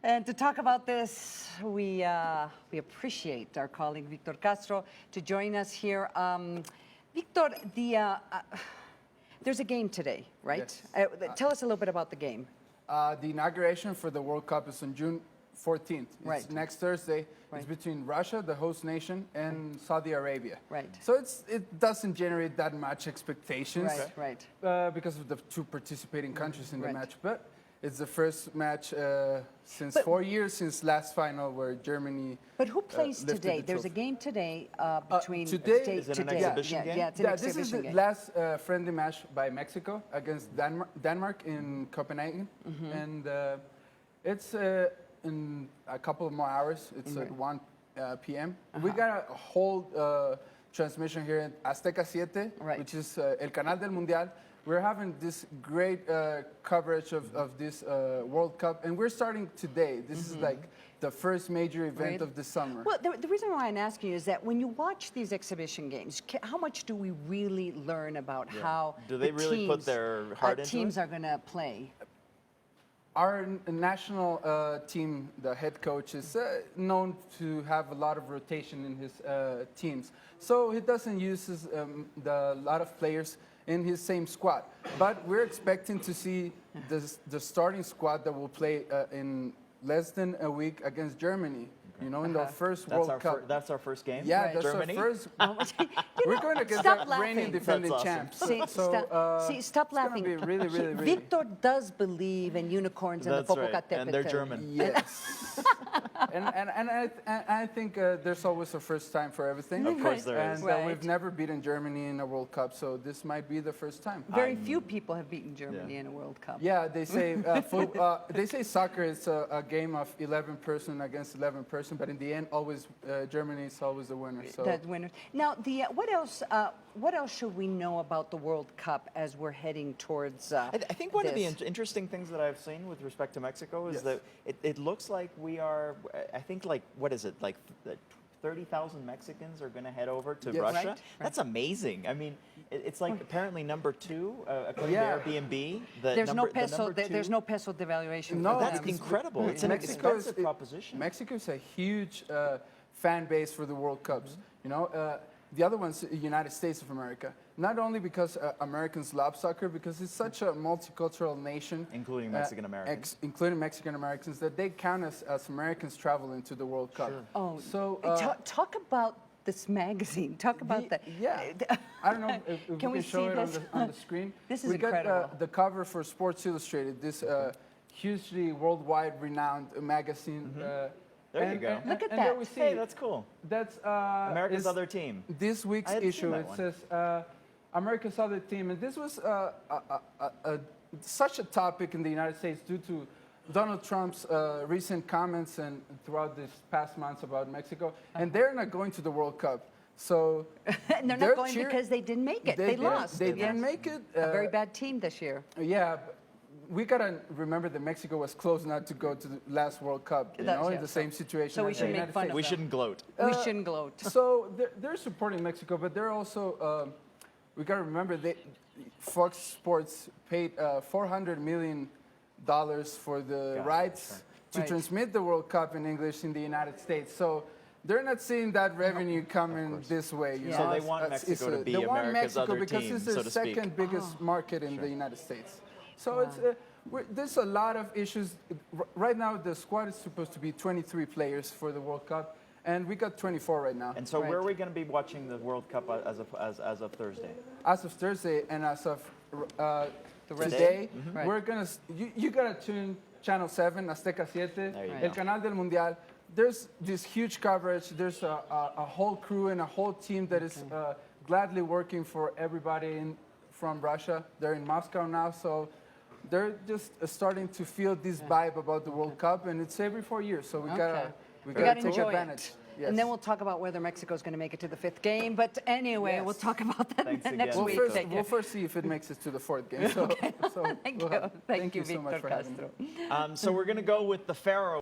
And to talk about this, we appreciate our colleague Victor Castro to join us here. Victor, there's a game today, right? Yes. Tell us a little bit about the game. The inauguration for the World Cup is on June 14th. Right. It's next Thursday. Right. It's between Russia, the host nation, and Saudi Arabia. Right. So it doesn't generate that much expectations. Right. Because of the two participating countries in the Right. match. But it's the first match since 4 years, since last final where Germany. But who plays lifted today? the There's a trophy. game today between today- states. Is it an today. exhibition game? Yeah, it's an This is exhibition the game. last friendly match by Mexico against Denmark in Copenhagen. And it's in a couple of more hours. It's at 1 p.m. We got a whole transmission here at Azteca 7, which is El Canal del Mundial. We're having this great coverage of this World Cup, and we're starting today. This is like the first major event of the summer. Well, the reason why I'm asking you is that when you watch these exhibition games, how much do we really learn about how Do they really put their heart into teams it? are going to play? Our national team, the head coach, is known to have a lot of rotation in his teams. So he doesn't use a lot of players in his same squad. But we're expecting to see the starting squad that will play in less than a week against Germany. You know, in the first World Cup. That's our first game? Yeah, Right. that's Germany? our first. We're going against Stop the reigning laughing. defending That's awesome. champs. See, stop it's gonna laughing. be really, really, really. Victor does believe in unicorns and That's the right. Popocatépetl. And they're German. Yes. and I think there's always a first time for everything. Of course there is. And we've never beaten Germany in a World Cup, so this might be the first time. Very few people have beaten Germany in a World Cup. Yeah, they say they say soccer is a game of 11 person against 11 person, but in the end, always Germany is always the winner. So That winner. Now, what else should we know about the World Cup as we're heading towards? I think one of the this? interesting things that I've seen with respect to Mexico is Yes. that it looks like we are, I think, like, what is it, like 30,000 Mexicans are going to head over to Yes. Russia? Right. That's amazing. I mean, it's like apparently #2, according Yeah. to Airbnb. There's no peso. There's no peso devaluation. No, for That's them. incredible. It's an expensive proposition. Mexico is a huge fan base for the World Cups. You know, the other one's the United States of America. Not only because Americans love soccer, because it's such a multicultural nation, Including Mexican Americans. including Mexican Americans, that they count as Americans traveling to the World Cup. Oh, so talk about this magazine. Talk about that. Yeah, I don't know if we can show see it this? on the screen. This is we incredible. got the cover for Sports Illustrated, this hugely worldwide renowned magazine. There you go. Look at and that. There we see, Hey, that's cool. that's America's is other team. This week's I hadn't issue, seen it that says America's other team, and this was such a topic in the United States due to Donald Trump's recent comments and throughout this past months about Mexico, and they're not going to the World Cup. So And they're not going because they didn't make it. They lost. They didn't make it. A very bad team this year. Yeah, but we gotta remember that Mexico was close not to go to the last World Cup. You know, in the same situation. So we as should the make United fun States. of We them. shouldn't gloat. We shouldn't gloat. So they're supporting Mexico, but they're also, we got to remember, Fox Sports paid $400 million for the rights to Right. transmit the World Cup in English in the United States. So they're not seeing that revenue coming this way. You Yeah. So know, they it's- want it's- Mexico it's to be they want America's Mexico other because team, it's the so to speak. second biggest market in the United States. So it's there's a lot of issues. Right now, the squad is supposed to be 23 players for the World Cup, and we got 24 right now. And so Right. where are we going to be watching the World Cup as of Thursday? As of Thursday and as of rest- today, Right. we're gonna. You gotta tune Channel 7, Azteca 7, There you El go. Canal del Mundial. There's this huge coverage. There's a whole crew and a whole team that is gladly working for everybody from Russia. They're in Moscow now, so they're just starting to feel this vibe about the World Cup, and it's every 4 years, so we gotta take enjoy advantage. it. Yes. And then we'll talk about whether Mexico is going to make it to the 5th game. But anyway, Yes. we'll talk about that Thanks next again. week. We'll first see if it makes it to the 4th game. So, Thank we'll you. have- Thank you, so much Victor for having me. Castro. So we're going to go with the Pharaoh.